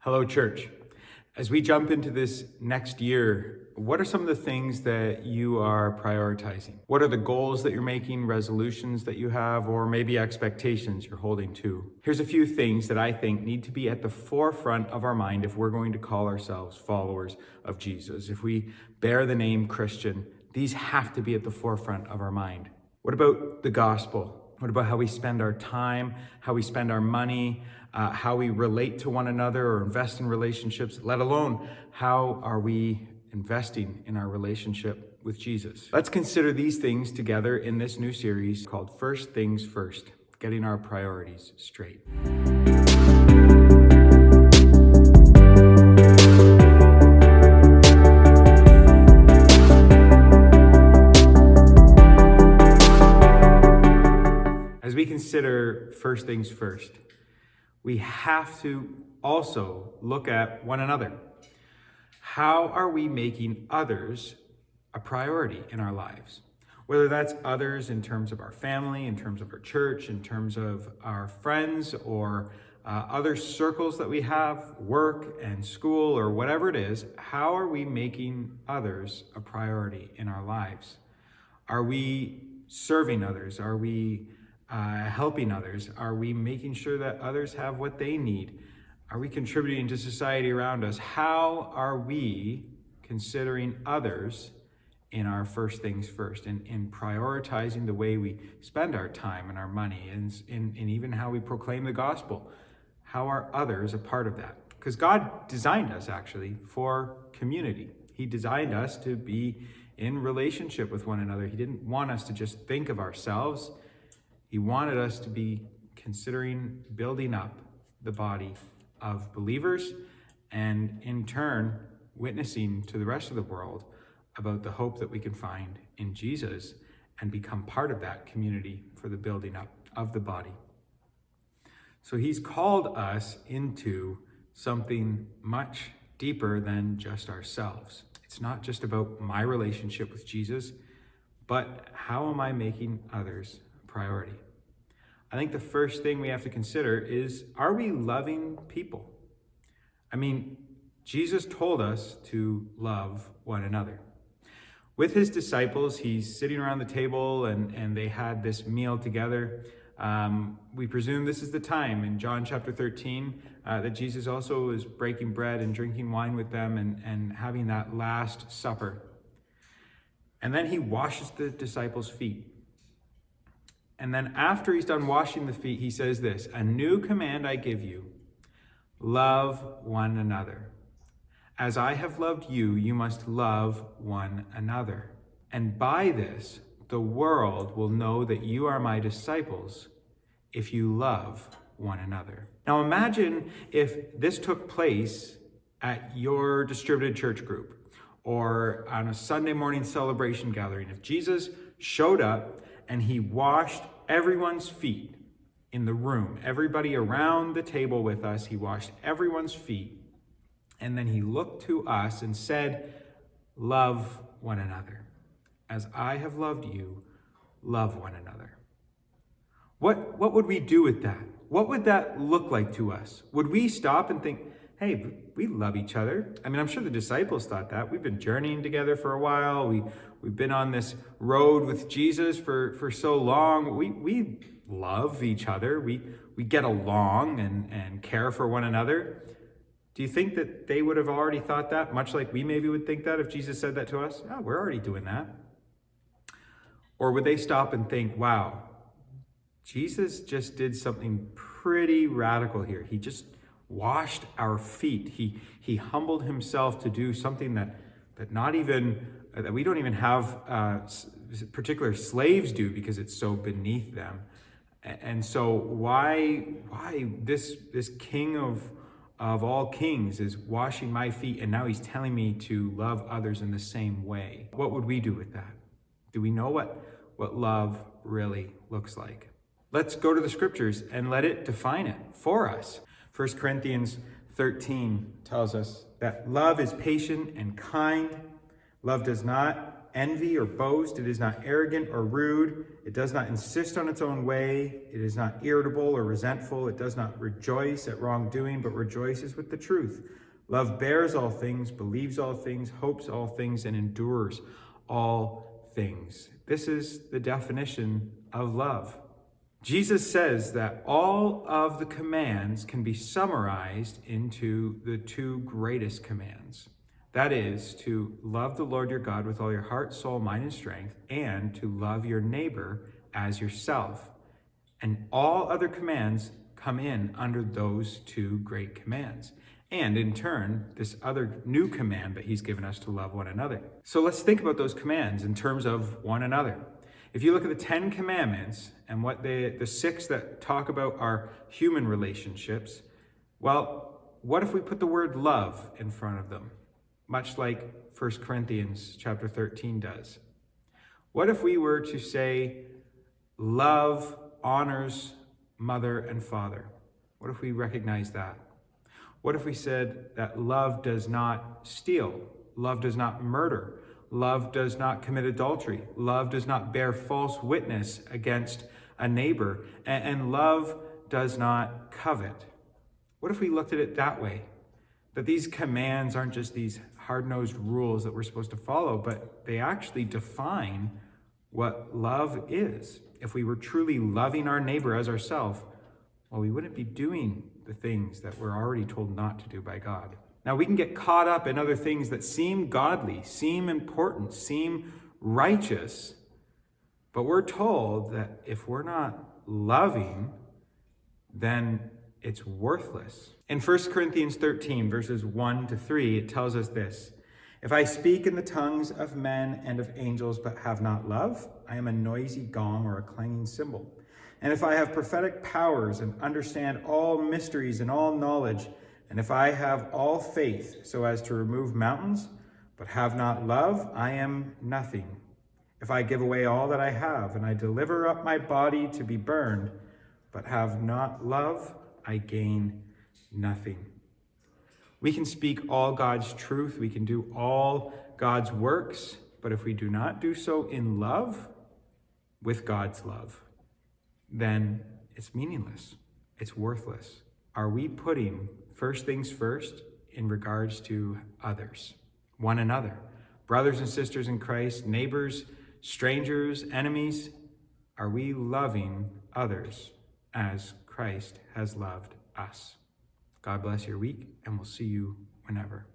Hello, church. As we jump into this next year, what are some of the things that you are prioritizing? What are the goals that you're making, resolutions that you have, or maybe expectations you're holding to? Here's a few things that I think need to be at the forefront of our mind if we're going to call ourselves followers of Jesus. If we bear the name Christian, these have to be at the forefront of our mind. What about the gospel? What about how we spend our time, how we spend our money, how we relate to one another or invest in relationships, let alone how are we investing in our relationship with Jesus? Let's consider these things together in this new series called First Things First, getting our priorities straight. As we consider first things first, we have to also look at one another. How are we making others a priority in our lives? Whether that's others in terms of our family, in terms of our church, in terms of our friends, or other circles that we have, work and school, or whatever it is, how are we making others a priority in our lives? Are we serving others? Are we helping others? Are we making sure that others have what they need? Are we contributing to society around us? How are we considering others in our first things first, in prioritizing the way we spend our time and our money, and even how we proclaim the gospel? How are others a part of that? Because God designed us actually for community. He designed us to be in relationship with one another. He didn't want us to just think of ourselves. He wanted us to be considering building up the body of believers and in turn witnessing to the rest of the world about the hope that we can find in Jesus and become part of that community for the building up of the body. So he's called us into something much deeper than just ourselves. It's not just about my relationship with Jesus, but how am I making others priority? I think the first thing we have to consider is, are we loving people? I mean, Jesus told us to love one another. With his disciples, he's sitting around the table and they had this meal together. We presume this is the time in John chapter 13 that Jesus also is breaking bread and drinking wine with them and having that Last Supper. And then he washes the disciples' feet. And then after he's done washing the feet, he says this: "A new command I give you, love one another. As I have loved you, you must love one another. And by this, the world will know that you are my disciples if you love one another." Now imagine if this took place at your distributed church group or on a Sunday morning celebration gathering. If Jesus showed up and he washed everyone's feet in the room, everybody around the table with us, he washed everyone's feet. And then he looked to us and said, "Love one another. As I have loved you, love one another." What would we do with that? What would that look like to us? Would we stop and think, hey, we love each other? I mean, I'm sure the disciples thought that. We've been journeying together for a while. We've been on this road with Jesus for so long. We love each other. We get along and care for one another. Do you think that they would have already thought that, much like we maybe would think that if Jesus said that to us? Oh, we're already doing that. Or would they stop and think, wow, Jesus just did something pretty radical here. He just washed our feet. He humbled himself to do something that we don't even have particular slaves do because it's so beneath them. And so why this king of all kings is washing my feet, and now he's telling me to love others in the same way? What would we do with that? Do we know what love really looks like? Let's go to the scriptures and let it define it for us. 1 Corinthians 13 tells us that love is patient and kind. Love does not envy or boast. It is not arrogant or rude. It does not insist on its own way. It is not irritable or resentful. It does not rejoice at wrongdoing, but rejoices with the truth. Love bears all things, believes all things, hopes all things, and endures all things. This is the definition of love. Jesus says that all of the commands can be summarized into the two greatest commands. That is, to love the Lord your God with all your heart, soul, mind, and strength, and to love your neighbor as yourself. And all other commands come in under those two great commands. And in turn, this other new command that he's given us to love one another. So let's think about those commands in terms of one another. If you look at the 10 commandments and what the 6 that talk about our human relationships, well, what if we put the word love in front of them? Much like 1 Corinthians chapter 13 does. What if we were to say, love honors mother and father? What if we recognize that? What if we said that love does not steal, love does not murder, love does not commit adultery, love does not bear false witness against a neighbor, and love does not covet? What if we looked at it that way? That these commands aren't just these hard-nosed rules that we're supposed to follow, but they actually define what love is. If we were truly loving our neighbor as ourselves, well, we wouldn't be doing the things that we're already told not to do by God. Now, we can get caught up in other things that seem godly, seem important, seem righteous, but we're told that if we're not loving, then it's worthless. In 1 Corinthians 13, verses 1 to 3, it tells us this: if I speak in the tongues of men and of angels but have not love, I am a noisy gong or a clanging cymbal. And if I have prophetic powers and understand all mysteries and all knowledge, and if I have all faith so as to remove mountains, but have not love, I am nothing. If I give away all that I have, and I deliver up my body to be burned, but have not love, I gain nothing. We can speak all God's truth, we can do all God's works, but if we do not do so in love, with God's love, then it's meaningless. It's worthless. Are we putting first things first in regards to others, one another, brothers and sisters in Christ, neighbors, strangers, enemies? Are we loving others as Christ has loved us? God bless your week, and we'll see you whenever.